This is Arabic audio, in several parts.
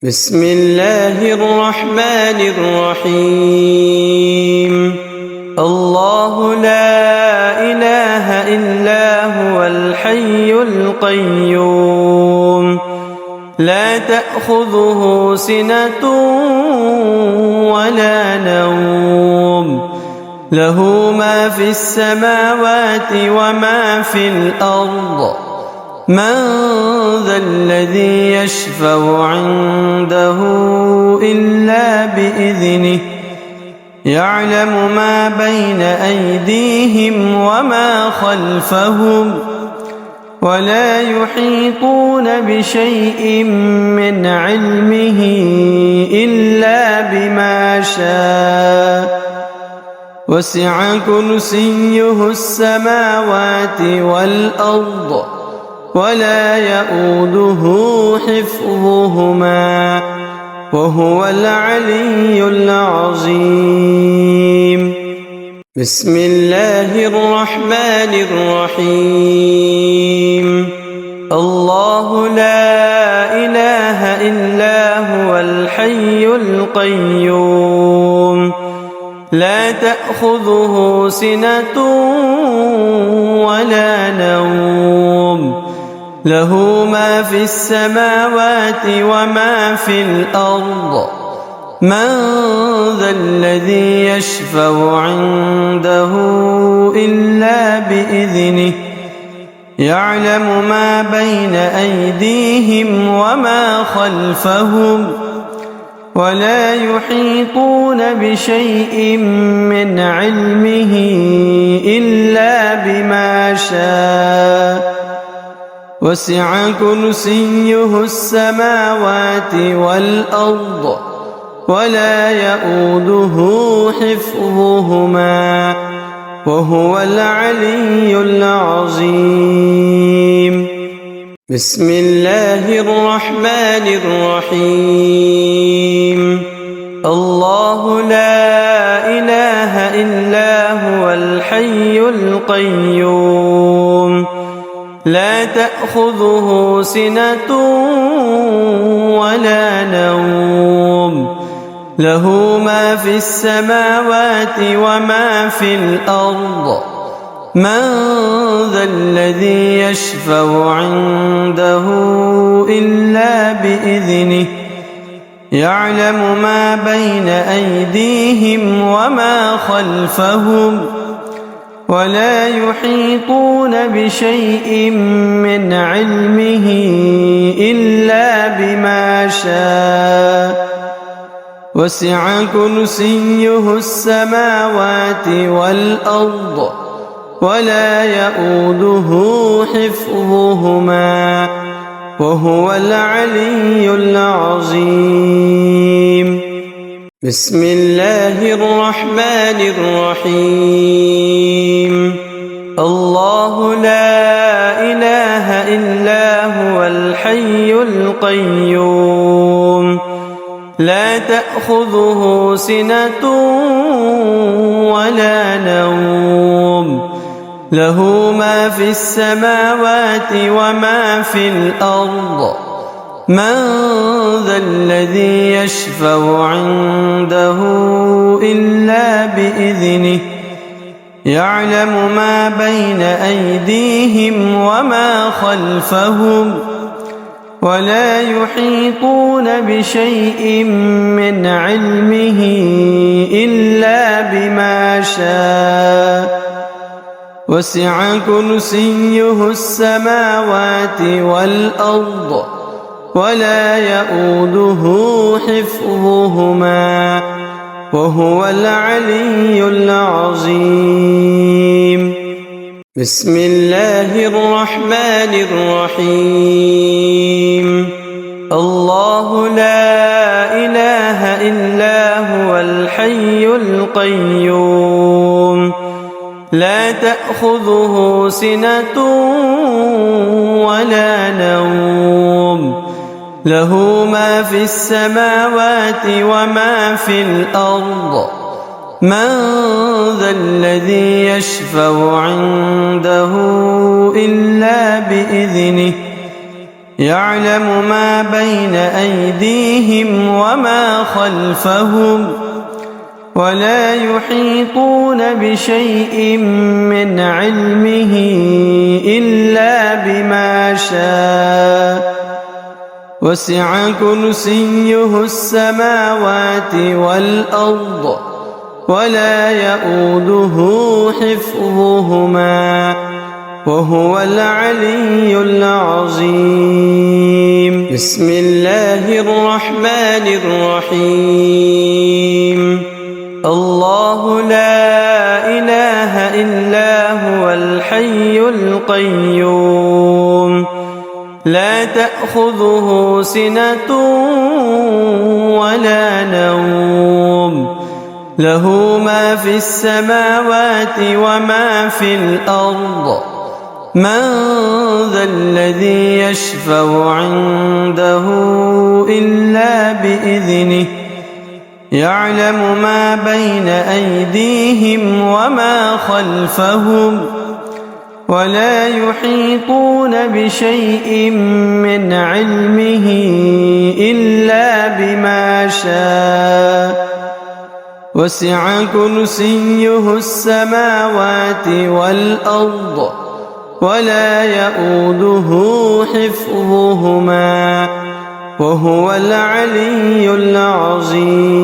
بسم الله الرحمن الرحيم. الله لا إله إلا هو الحي القيوم، لا تأخذه سنة ولا نوم، له ما في السماوات وما في الأرض. من ذا الذي يشفع عنده إلا بإذنه، يعلم ما بين أيديهم وما خلفهم، ولا يحيطون بشيء من علمه إلا بما شاء. وسع كرسيه السماوات والأرض، ولا يؤوده حفظهما، وهو العلي العظيم. بسم الله الرحمن الرحيم. الله لا إله إلا هو الحي القيوم، لا تأخذه سنة ولا نوم، له ما في السماوات وما في الأرض. من ذا الذي يشفع عنده إلا بإذنه، يعلم ما بين أيديهم وما خلفهم، ولا يحيطون بشيء من علمه إلا بما شاء. وسع كرسيه السماوات والأرض، ولا يؤوده حفظهما، وهو العلي العظيم. بسم الله الرحمن الرحيم. الله لا إله إلا هو الحي القيوم، لا تأخذه سنة ولا نوم، له ما في السماوات وما في الأرض. من ذا الذي يشفع عنده إلا بإذنه، يعلم ما بين أيديهم وما خلفهم، ولا يحيطون بشيء من علمه إلا بما شاء. وسع كرسيه السماوات والأرض، ولا يؤوده حفظهما، وهو العلي العظيم. بسم الله الرحمن الرحيم. الله لا إله إلا هو الحي القيوم، لا تأخذه سنة ولا نوم، له ما في السماوات وما في الأرض. من ذا الذي يشفع عنده إلا بإذنه، يعلم ما بين أيديهم وما خلفهم، ولا يحيطون بشيء من علمه إلا بما شاء. وسع كرسيه السماوات والأرض، ولا يؤوده حفظهما، وهو العلي العظيم. بسم الله الرحمن الرحيم. الله لا إله إلا هو الحي القيوم، لا تأخذه سنة ولا نوم، له ما في السماوات وما في الأرض. من ذا الذي يشفع عنده إلا بإذنه، يعلم ما بين أيديهم وما خلفهم ولا يحيطون بشيء من علمه إلا بما شاء وسع كرسيه السماوات والأرض ولا يؤوده حفظهما وهو العلي العظيم. بسم الله الرحمن الرحيم. الله لا إله إلا هو الحي القيوم لا تأخذه سنة ولا نوم له ما في السماوات وما في الأرض من ذا الذي يشفع عنده إلا بإذنه يعلم ما بين أيديهم وما خلفهم ولا يحيطون بشيء من علمه إلا بما شاء وسع كرسيه السماوات والأرض ولا يؤوده حفظهما وهو العلي العظيم.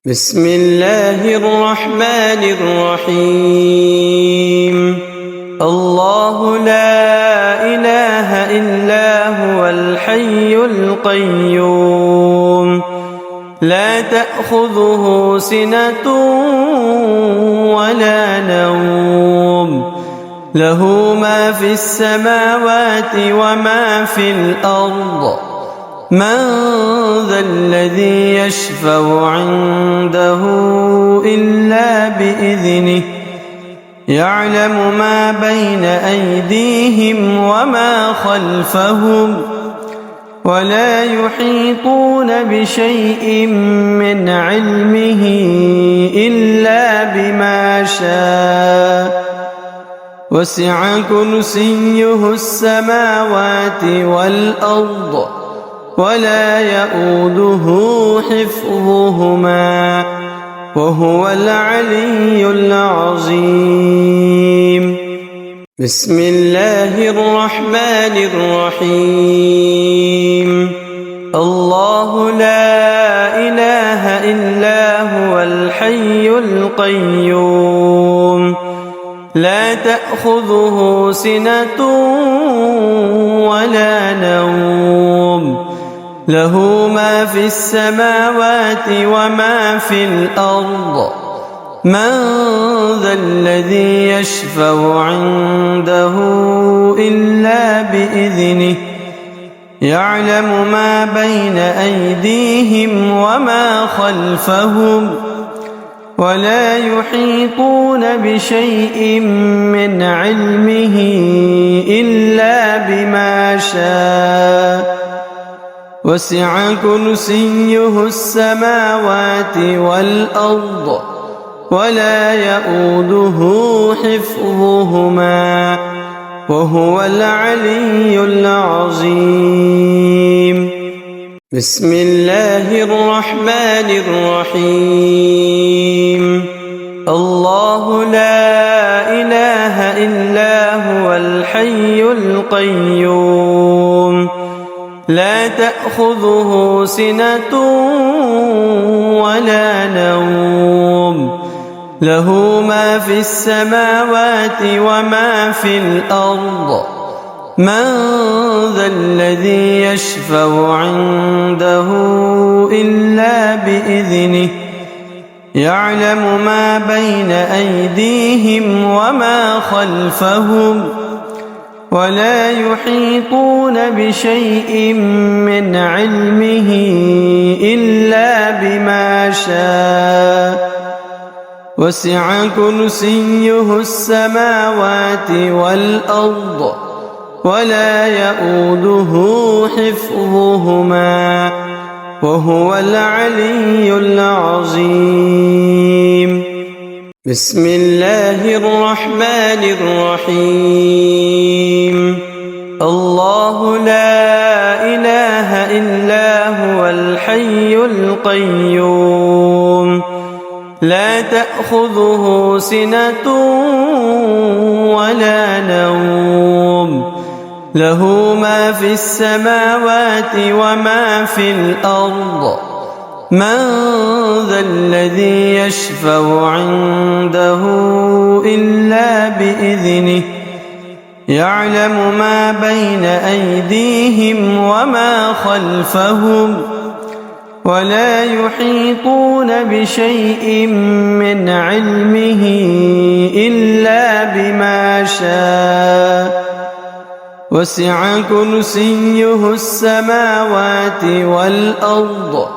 بسم الله الرحمن الرحيم. الله لا إله إلا هو الحي القيوم لا تأخذه سنة ولا نوم له ما في السماوات وما في الأرض من ذا الذي يشفع عنده إلا بإذنه يعلم ما بين أيديهم وما خلفهم ولا يحيطون بشيء من علمه إلا بما شاء وسع كرسيه السماوات والأرض ولا يؤوده حفظهما وهو العلي العظيم. بسم الله الرحمن الرحيم. الله لا إله إلا هو الحي القيوم لا تأخذه سنة ولا نوم له ما في السماوات وما في الأرض من ذا الذي يشفع عنده إلا بإذنه يعلم ما بين أيديهم وما خلفهم ولا يحيطون بشيء من علمه إلا بما شاء وسع كرسيه السماوات والأرض ولا يؤوده حفظهما وهو العلي العظيم. بسم الله الرحمن الرحيم. الله لا إله إلا هو الحي القيوم لا تأخذه سنة ولا نوم له ما في السماوات وما في الأرض من ذا الذي يشفع عنده إلا بإذنه يعلم ما بين أيديهم وما خلفهم ولا يحيطون بشيء من علمه إلا بما شاء وسع كرسيه السماوات والأرض ولا يؤوده حفظهما وهو العلي العظيم. بسم الله الرحمن الرحيم. الله الحي القيوم لا تأخذه سنة ولا نوم له ما في السماوات وما في الأرض من ذا الذي يشفع عنده إلا بإذنه يعلم ما بين أيديهم وما خلفهم ولا يحيطون بشيء من علمه إلا بما شاء وسع كرسيه السماوات والأرض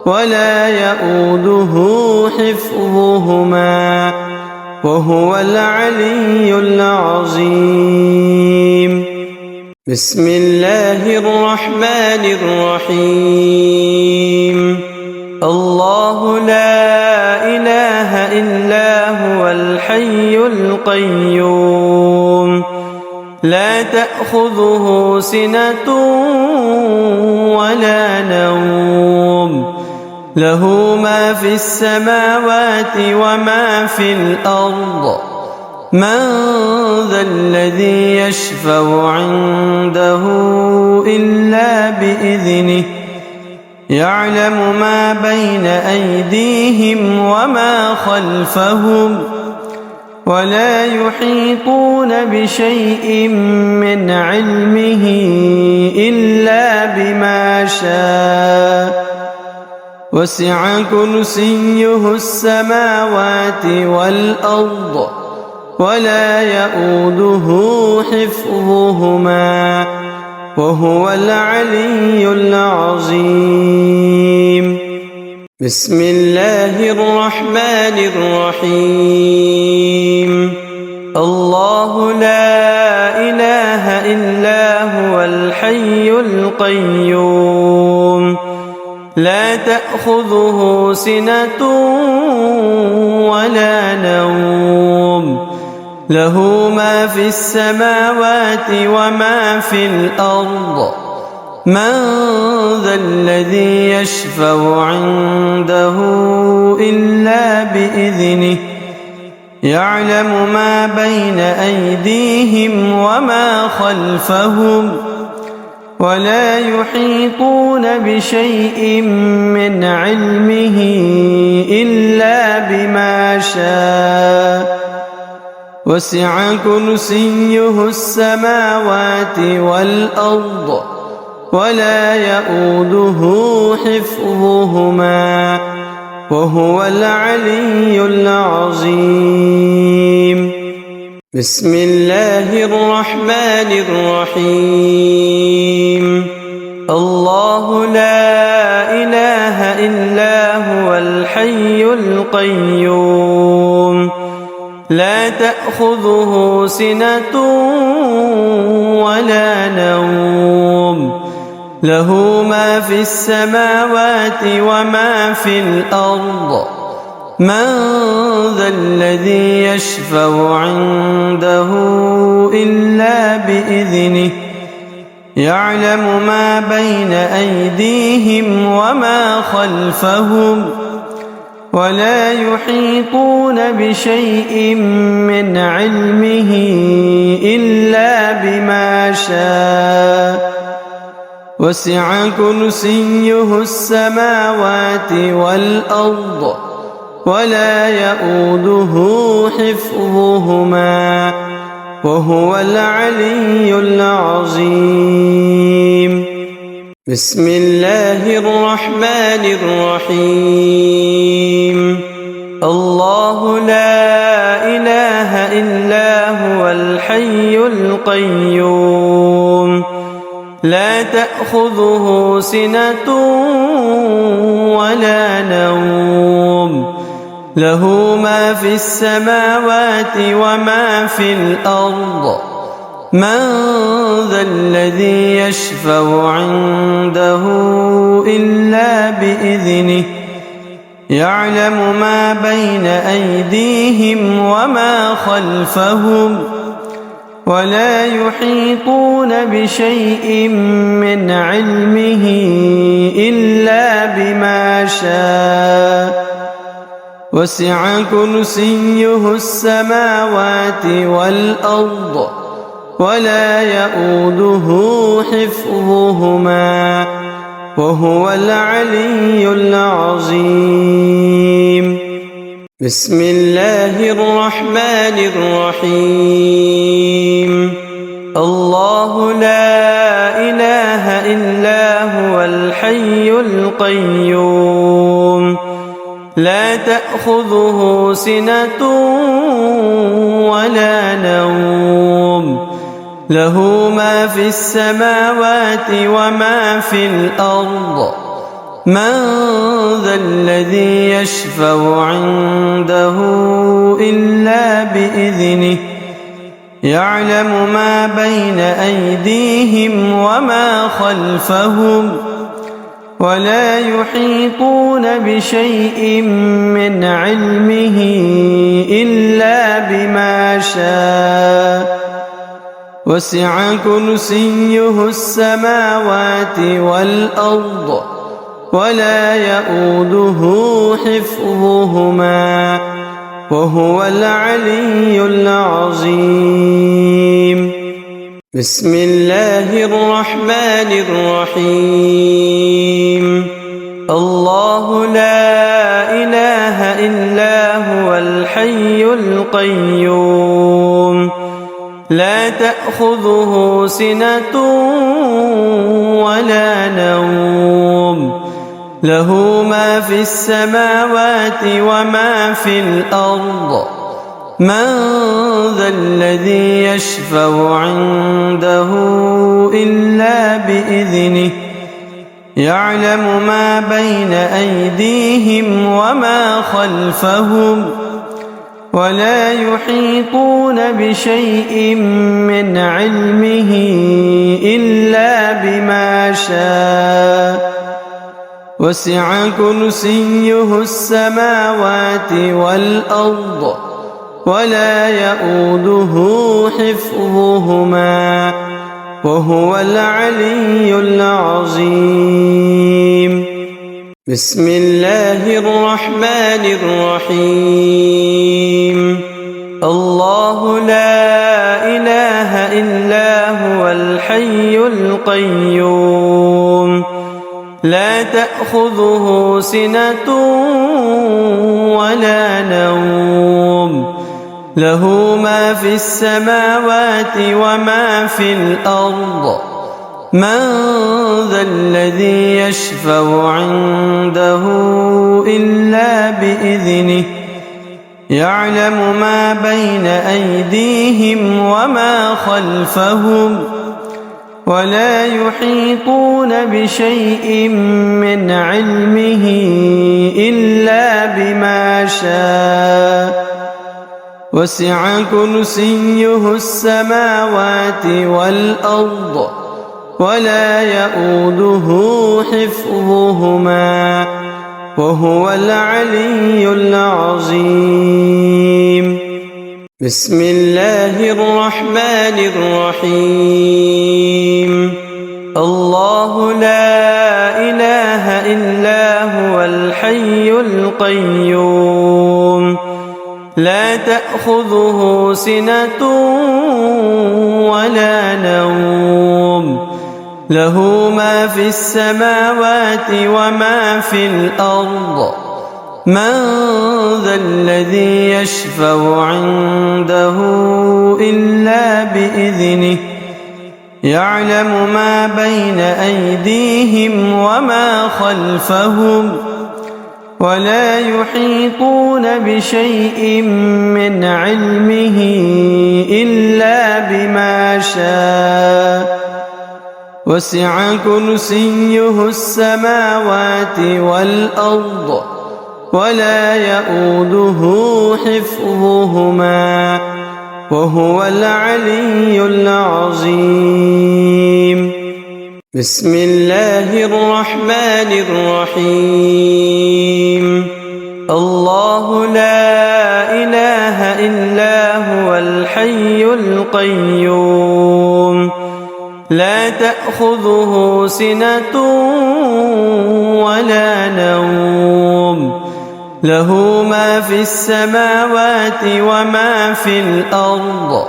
ولا يؤوده حفظهما وهو العلي العظيم بسم الله الرحمن الرحيم الله لا إله إلا هو الحي القيوم لا تأخذه سنة ولا نوم له ما في السماوات وما في الأرض من ذا الذي يشفع عنده إلا بإذنه يعلم ما بين أيديهم وما خلفهم ولا يحيطون بشيء من علمه إلا بما شاء وسع كرسيه السماوات والأرض ولا يؤوده حفظهما وهو العلي العظيم بسم الله الرحمن الرحيم الله لا إله إلا هو الحي القيوم لا تأخذه سنة ولا نوم له ما في السماوات وما في الأرض من ذا الذي يشفع عنده إلا بإذنه يعلم ما بين أيديهم وما خلفهم ولا يحيطون بشيء من علمه إلا بما شاء وسع كرسيه السماوات والأرض ولا يؤوده حفظهما وهو العلي العظيم بسم الله الرحمن الرحيم الله لا إله إلا هو الحي القيوم لا تأخذه سنة ولا نوم له ما في السماوات وما في الأرض من ذا الذي يشفع عنده إلا بإذنه يعلم ما بين أيديهم وما خلفهم ولا يحيطون بشيء من علمه إلا بما شاء وسع كرسيه السماوات والأرض ولا يؤوده حفظهما وهو العلي العظيم بسم الله الرحمن الرحيم الله لا إله إلا هو الحي القيوم لا تأخذه سنة ولا نوم له ما في السماوات وما في الأرض من ذا الذي يشفع عنده إلا بإذنه يعلم ما بين أيديهم وما خلفهم ولا يحيطون بشيء من علمه إلا شاء وسع كرسيه السماوات والأرض ولا يئوده حفظهما وهو العلي العظيم. بسم الله الرحمن الرحيم. الله لا إله إلا هو الحي القيوم لا تأخذه سنة ولا نوم له ما في السماوات وما في الأرض من ذا الذي يشفع عنده إلا بإذنه يعلم ما بين أيديهم وما خلفهم ولا يحيطون بشيء من علمه إلا بما شاء وسع كرسيه السماوات والأرض ولا يئوده حفظهما وهو العلي العظيم. بسم الله الرحمن الرحيم. الله لا إله إلا هو الحي القيوم لا تأخذه سنة ولا نوم له ما في السماوات وما في الأرض من ذا الذي يشفع عنده إلا بإذنه يعلم ما بين أيديهم وما خلفهم ولا يحيطون بشيء من علمه إلا بما شاء وسع كرسيه السماوات والأرض ولا يئوده حفظهما وهو العلي العظيم. بسم الله الرحمن الرحيم. الله لا إله إلا هو الحي القيوم لا تأخذه سنة ولا نوم له ما في السماوات وما في الأرض من ذا الذي يشفع عنده إلا بإذنه يعلم ما بين أيديهم وما خلفهم ولا يحيطون بشيء من علمه إلا بما شاء وسع كرسيه السماوات والأرض ولا يئوده حفظهما وهو العلي العظيم. بسم الله الرحمن الرحيم. الله لا إله إلا هو الحي القيوم لا تأخذه سنة ولا نوم له ما في السماوات وما في الأرض من ذا الذي يشفع عنده إلا بإذنه يعلم ما بين أيديهم وما خلفهم ولا يحيطون بشيء من علمه إلا بما شاء وسع كرسيه السماوات والأرض ولا يئوده حفظهما وهو العلي العظيم. بسم الله الرحمن الرحيم. الله لا إله إلا هو الحي القيوم لا تأخذه سنة ولا نوم له ما في السماوات وما في الأرض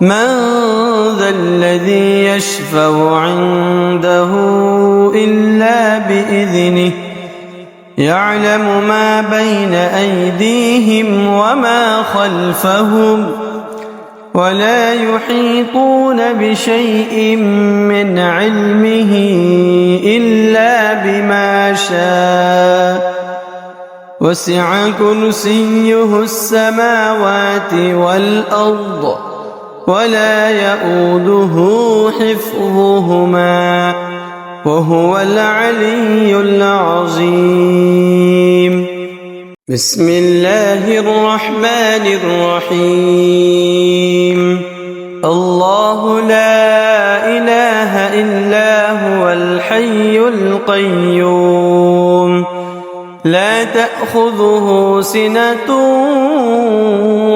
من ذا الذي يشفع عنده إلا بإذنه يعلم ما بين أيديهم وما خلفهم ولا يحيطون بشيء من علمه إلا بما شاء وسع كرسيه السماوات والأرض ولا يؤوده حفظهما وهو العلي العظيم. بسم الله الرحمن الرحيم. الله لا إله إلا هو الحي القيوم لا تأخذه سنة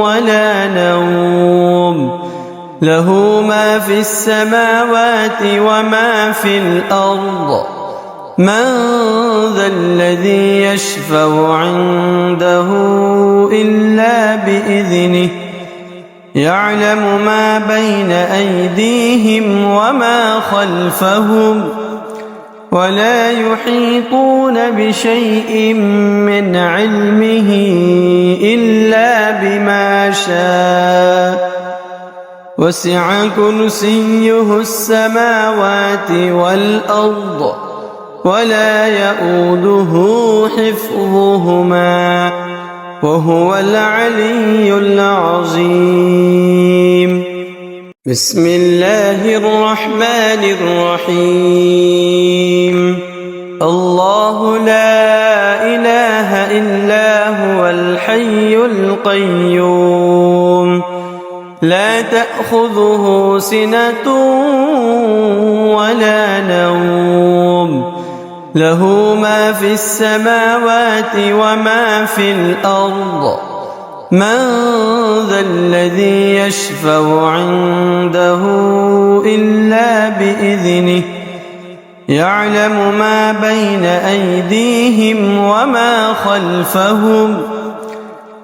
ولا نوم له ما في السماوات وما في الأرض من ذا الذي يشفع عنده إلا بإذنه يعلم ما بين أيديهم وما خلفهم ولا يحيطون بشيء من علمه إلا بما شاء وسع كرسيه السماوات والأرض ولا يؤوده حفظهما وهو العلي العظيم. بسم الله الرحمن الرحيم. الله لا إله إلا هو الحي القيوم لا تأخذه سنة ولا نوم له ما في السماوات وما في الأرض من ذا الذي يشفع عنده إلا بإذنه يعلم ما بين أيديهم وما خلفهم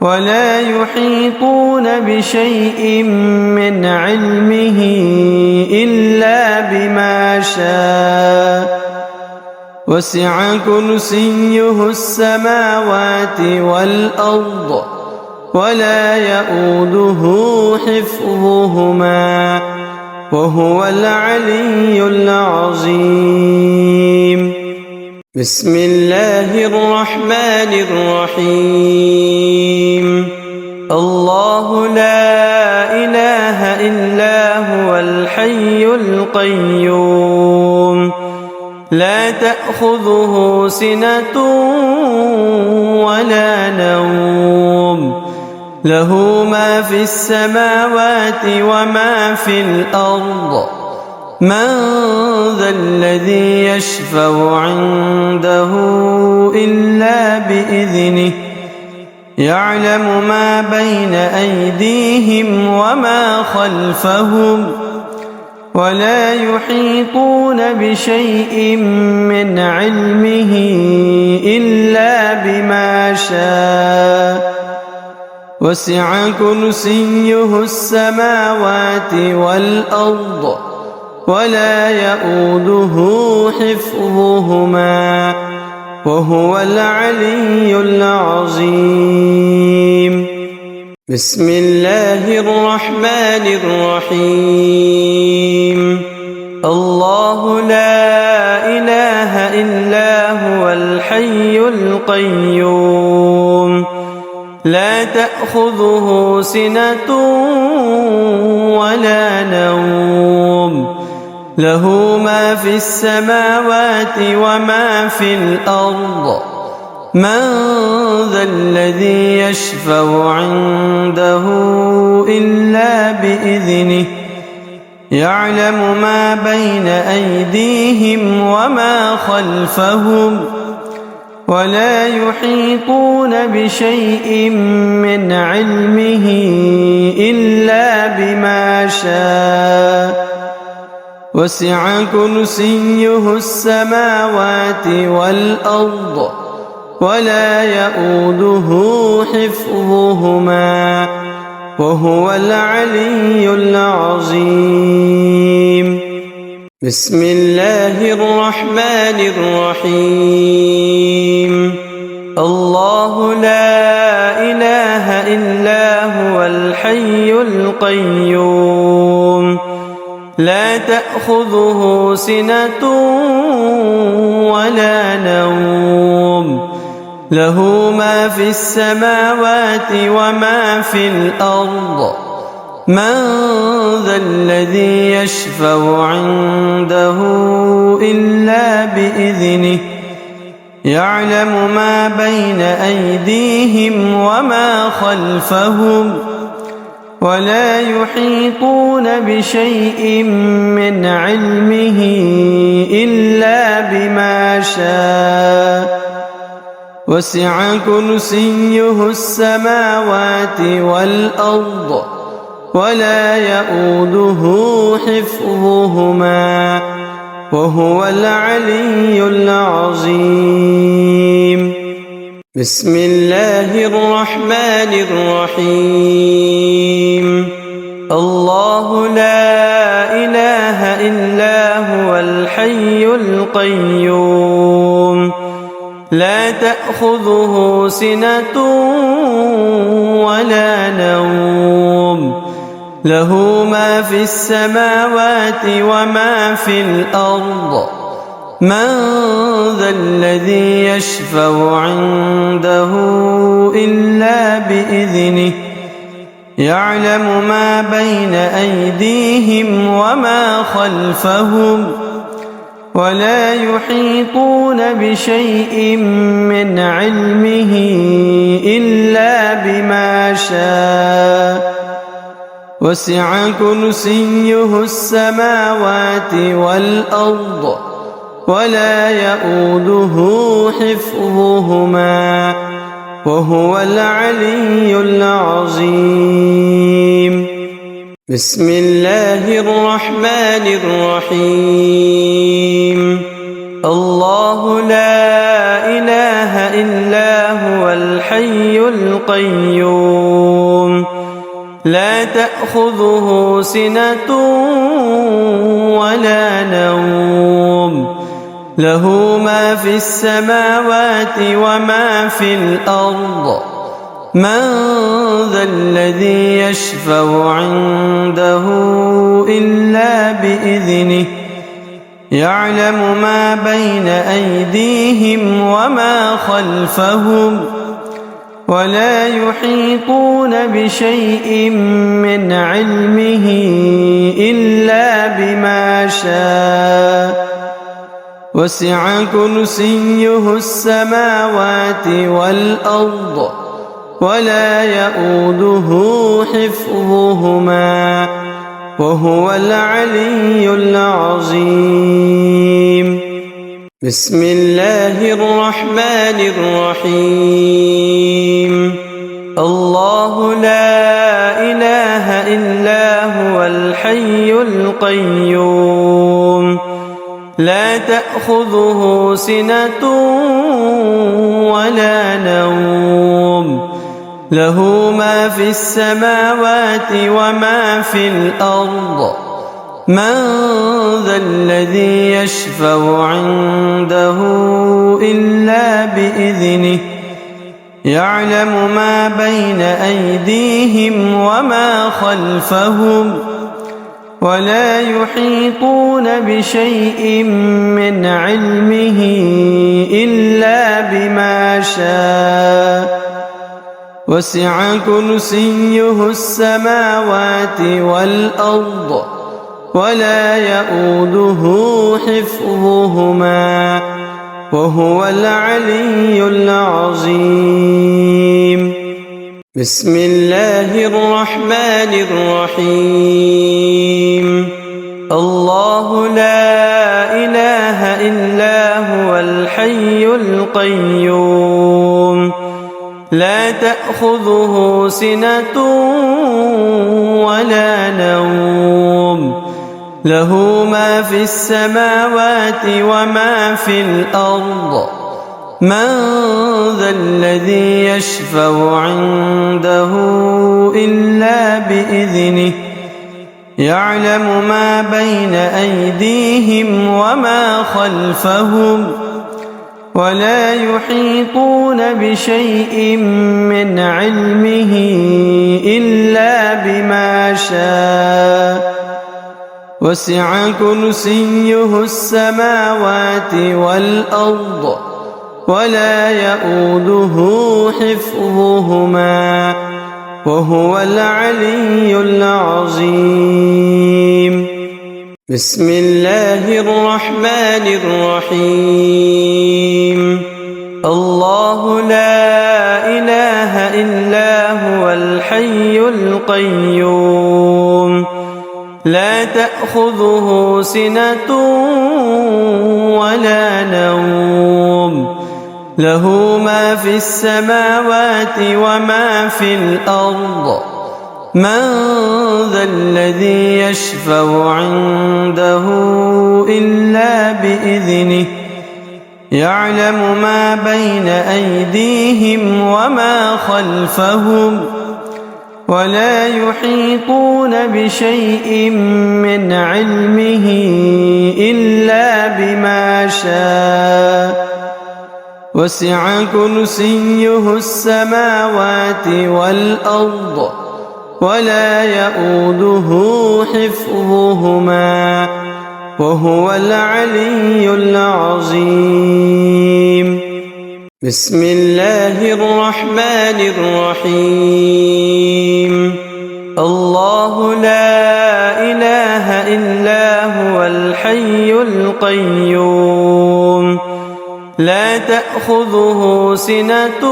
ولا يحيطون بشيء من علمه إلا بما شاء وسع كرسيه السماوات والأرض ولا يؤوده حفظهما وهو العلي العظيم. بسم الله الرحمن الرحيم. الله لا إله إلا هو الحي القيوم لا تأخذه سنة ولا نوم له ما في السماوات وما في الأرض من ذا الذي يشفع عنده إلا بإذنه يعلم ما بين أيديهم وما خلفهم ولا يحيطون بشيء من علمه إلا بما شاء وسع كرسيه السماوات والأرض ولا يؤوده حفظهما وهو العلي العظيم. بسم الله الرحمن الرحيم. الله لا إله إلا هو الحي القيوم لا تأخذه سنة ولا نوم له ما في السماوات وما في الأرض من ذا الذي يشفع عنده إلا بإذنه يعلم ما بين أيديهم وما خلفهم ولا يحيطون بشيء من علمه إلا بما شاء وسع كرسيه السماوات والأرض ولا يؤوده حفظهما وهو العلي العظيم. بسم الله الرحمن الرحيم. الله لا إله إلا هو الحي القيوم لا تأخذه سنة ولا نوم له ما في السماوات وما في الأرض من ذا الذي يشفع عنده إلا بإذنه يعلم ما بين أيديهم وما خلفهم ولا يحيطون بشيء من علمه إلا بما شاء وسع كرسيه السماوات والأرض ولا يؤوده حفظهما وهو العلي العظيم. بسم الله الرحمن الرحيم. الله لا إله إلا هو الحي القيوم لا تأخذه سنة ولا نوم له ما في السماوات وما في الأرض من ذا الذي يشفع عنده إلا بإذنه يعلم ما بين أيديهم وما خلفهم ولا يحيطون بشيء من علمه إلا بما شاء وسع كرسيه السماوات والأرض ولا يؤوده حفظهما وهو العلي العظيم. بسم الله الرحمن الرحيم. الله لا إله إلا هو الحي القيوم لا تأخذه سنة ولا نوم له ما في السماوات وما في الأرض من ذا الذي يشفع عنده إلا بإذنه يعلم ما بين أيديهم وما خلفهم ولا يحيطون بشيء من علمه إلا بما شاء وسع كرسيه السماوات والأرض ولا يؤوده حفظهما وهو العلي العظيم. بسم الله الرحمن الرحيم. الله لا إله إلا هو الحي القيوم لا تأخذه سنة ولا نوم له ما في السماوات وما في الأرض من ذا الذي يشفع عنده إلا بإذنه يعلم ما بين أيديهم وما خلفهم ولا يحيطون بشيء من علمه إلا بما شاء وسع كرسيه السماوات والأرض ولا يؤوده حفظهما وهو العلي العظيم. بسم الله الرحمن الرحيم. الله لا إله إلا هو الحي القيوم لا تأخذه سنة ولا نوم له ما في السماوات وما في الأرض من ذا الذي يشفع عنده إلا بإذنه يعلم ما بين أيديهم وما خلفهم ولا يحيطون بشيء من علمه إلا بما شاء وسع كرسيه السماوات والأرض ولا يؤوده حفظهما وهو العلي العظيم. بسم الله الرحمن الرحيم. الله لا إله إلا هو الحي القيوم لا تأخذه سنة ولا نوم له ما في السماوات وما في الأرض من ذا الذي يشفع عنده إلا بإذنه يعلم ما بين أيديهم وما خلفهم ولا يحيطون بشيء من علمه إلا بما شاء وسع كرسيه السماوات والأرض ولا يؤوده حفظهما وهو العلي العظيم. بسم الله الرحمن الرحيم. الله لا إله إلا هو الحي القيوم لا تأخذه سنة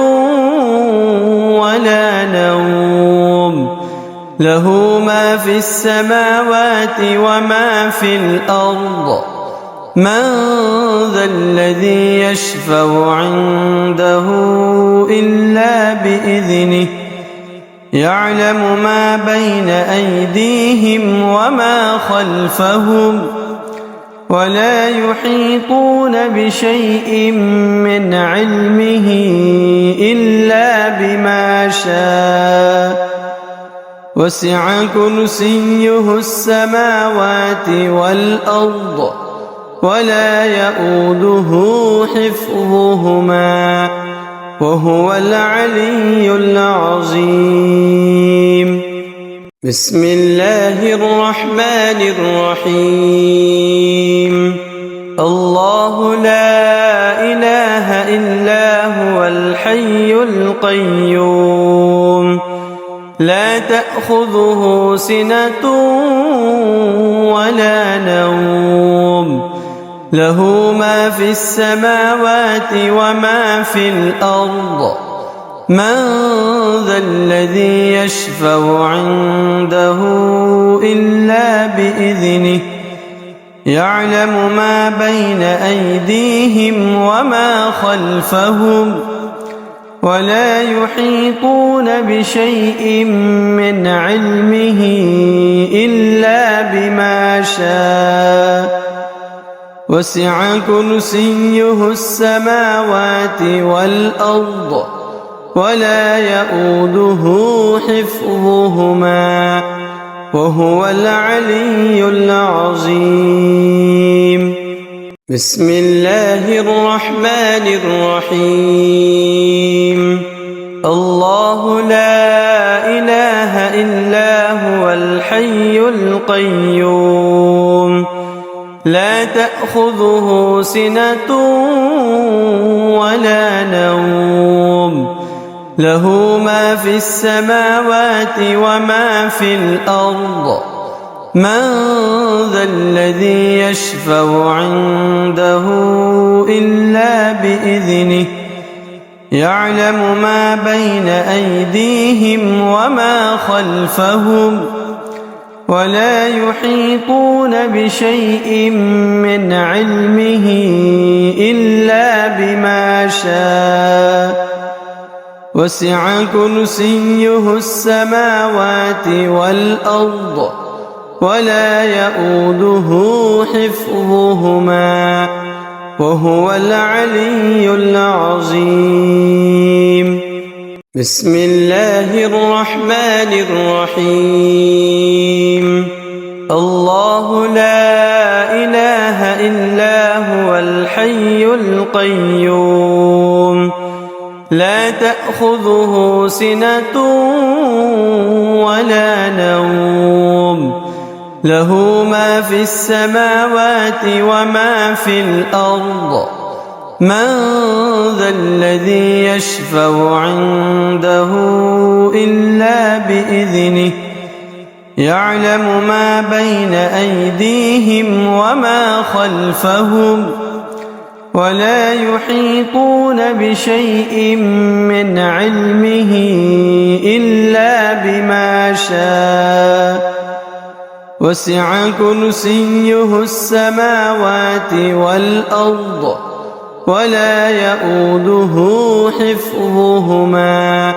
ولا نوم له ما في السماوات وما في الأرض من ذا الذي يشفع عنده إلا بإذنه يعلم ما بين أيديهم وما خلفهم ولا يحيطون بشيء من علمه إلا بما شاء وسع كرسيه السماوات والأرض ولا يؤوده حفظهما وهو العلي العظيم. بسم الله الرحمن الرحيم. الله لا إله إلا هو الحي القيوم لا تأخذه سنة ولا نوم له ما في السماوات وما في الأرض من ذا الذي يشفع عنده إلا بإذنه يعلم ما بين أيديهم وما خلفهم ولا يحيطون بشيء من علمه إلا بما شاء وسع كرسيه السماوات والأرض ولا يؤوده حفظهما وهو العلي العظيم. بسم الله الرحمن الرحيم. الله لا إله إلا هو الحي القيوم لا تأخذه سنة ولا نوم له ما في السماوات وما في الأرض من ذا الذي يشفع عنده إلا بإذنه يعلم ما بين أيديهم وما خلفهم ولا يحيطون بشيء من علمه إلا بما شاء وسع كرسيه السماوات والأرض ولا يؤوده حفظهما وهو العلي العظيم. بسم الله الرحمن الرحيم. الله لا إله إلا هو الحي القيوم لا تأخذه سنة ولا نوم له ما في السماوات وما في الأرض من ذا الذي يشفع عنده إلا بإذنه يعلم ما بين أيديهم وما خلفهم ولا يحيطون بشيء من علمه إلا بما شاء وسع كرسيه السماوات والأرض ولا يؤوده حفظهما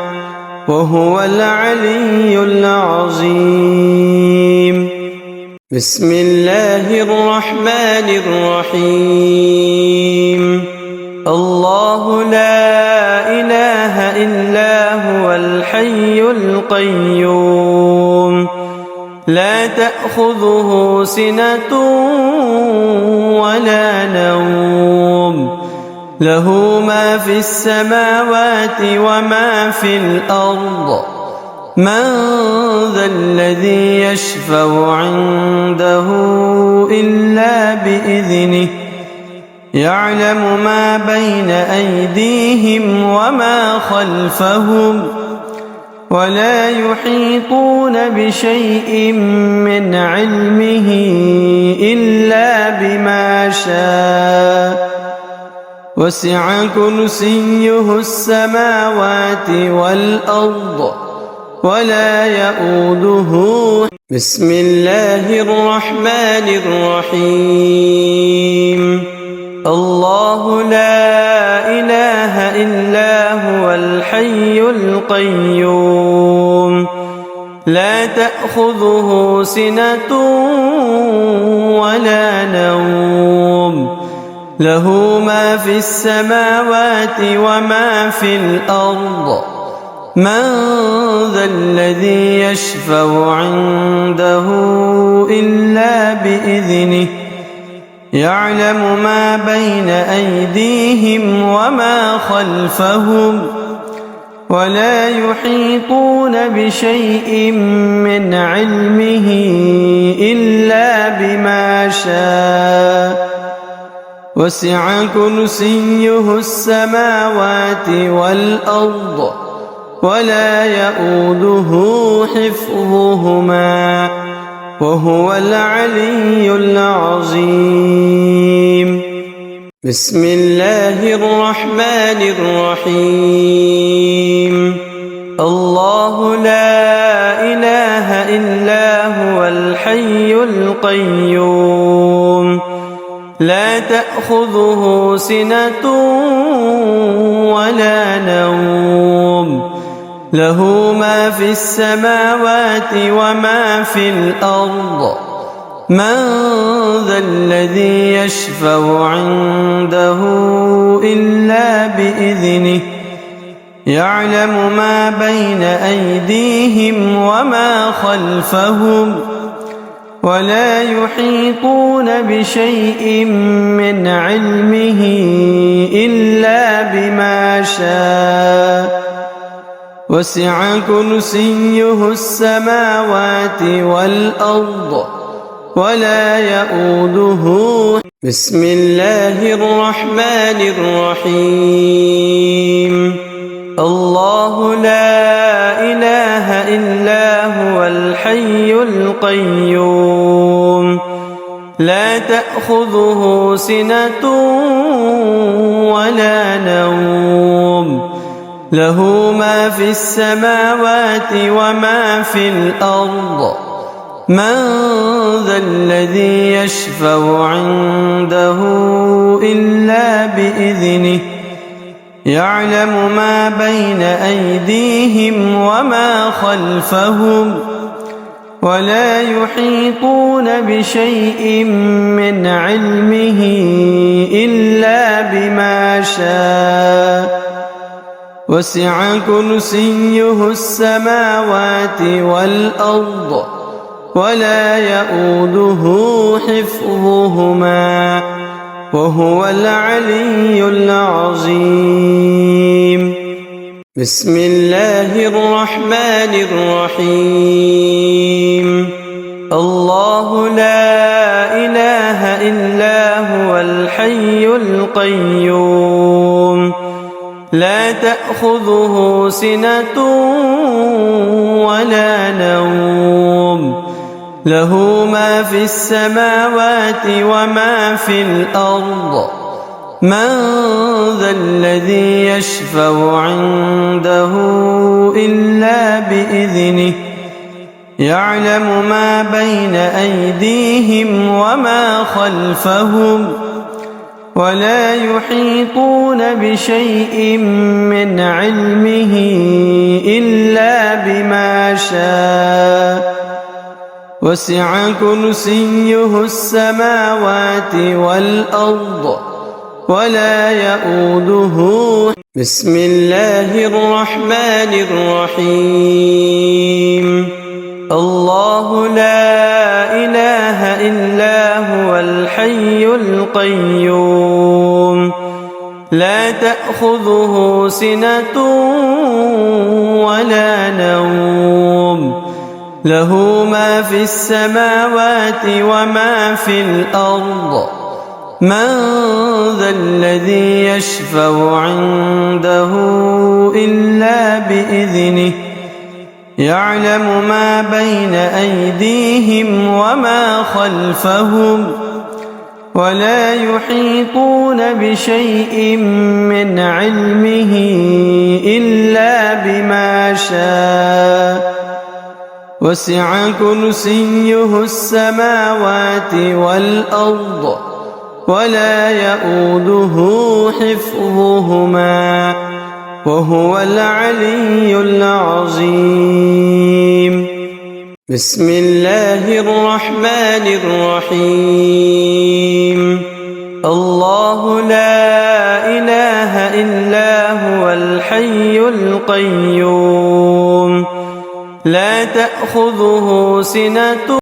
وهو العلي العظيم. بسم الله الرحمن الرحيم. الله لا إله إلا هو الحي القيوم لا تأخذه سنة ولا نوم له ما في السماوات وما في الأرض من ذا الذي يشفع عنده إلا بإذنه يعلم ما بين أيديهم وما خلفهم ولا يحيطون بشيء من علمه إلا بما شاء وسع كرسيه السماوات والأرض ولا يؤوده. بسم الله الرحمن الرحيم. الله لا إله إلا هو الحي القيوم لا تأخذه سنة ولا نوم له ما في السماوات وما في الأرض من ذا الذي يشفع عنده إلا بإذنه يعلم ما بين أيديهم وما خلفهم ولا يحيطون بشيء من علمه إلا بما شاء وسع كرسيه السماوات والأرض ولا يؤوده حفظهما وهو العلي العظيم. بسم الله الرحمن الرحيم. الله لا إله إلا هو الحي القيوم لا تأخذه سنة ولا نوم له ما في السماوات وما في الأرض من ذا الذي يشفع عنده إلا بإذنه يعلم ما بين أيديهم وما خلفهم ولا يحيطون بشيء من علمه إلا بما شاء وسع كرسيه السماوات والأرض ولا يؤوده. بسم الله الرحمن الرحيم. الله لا إله إلا هو الحي القيوم لا تأخذه سنة ولا نوم له ما في السماوات وما في الأرض من ذا الذي يشفع عنده إلا بإذنه يعلم ما بين أيديهم وما خلفهم ولا يحيطون بشيء من علمه إلا بما شاء وسع كرسيه السماوات والأرض ولا يؤوده حفظهما وهو العلي العظيم. بسم الله الرحمن الرحيم. الله لا إله إلا هو الحي القيوم لا تأخذه سنة ولا نوم له ما في السماوات وما في الأرض من ذا الذي يشفع عنده إلا بإذنه يعلم ما بين أيديهم وما خلفهم ولا يحيطون بشيء من علمه إلا بما شاء وسع كرسيه السماوات والأرض ولا يؤوده. بسم الله الرحمن الرحيم. الله لا إله إلا هو الحي القيوم لا تأخذه سنة ولا نوم له ما في السماوات وما في الأرض من ذا الذي يشفع عنده إلا بإذنه يعلم ما بين أيديهم وما خلفهم ولا يحيطون بشيء من علمه إلا بما شاء وسع كرسيه السماوات والأرض ولا يؤوده حفظهما وهو العلي العظيم. بسم الله الرحمن الرحيم. الله لا إله إلا هو الحي القيوم لا تأخذه سنة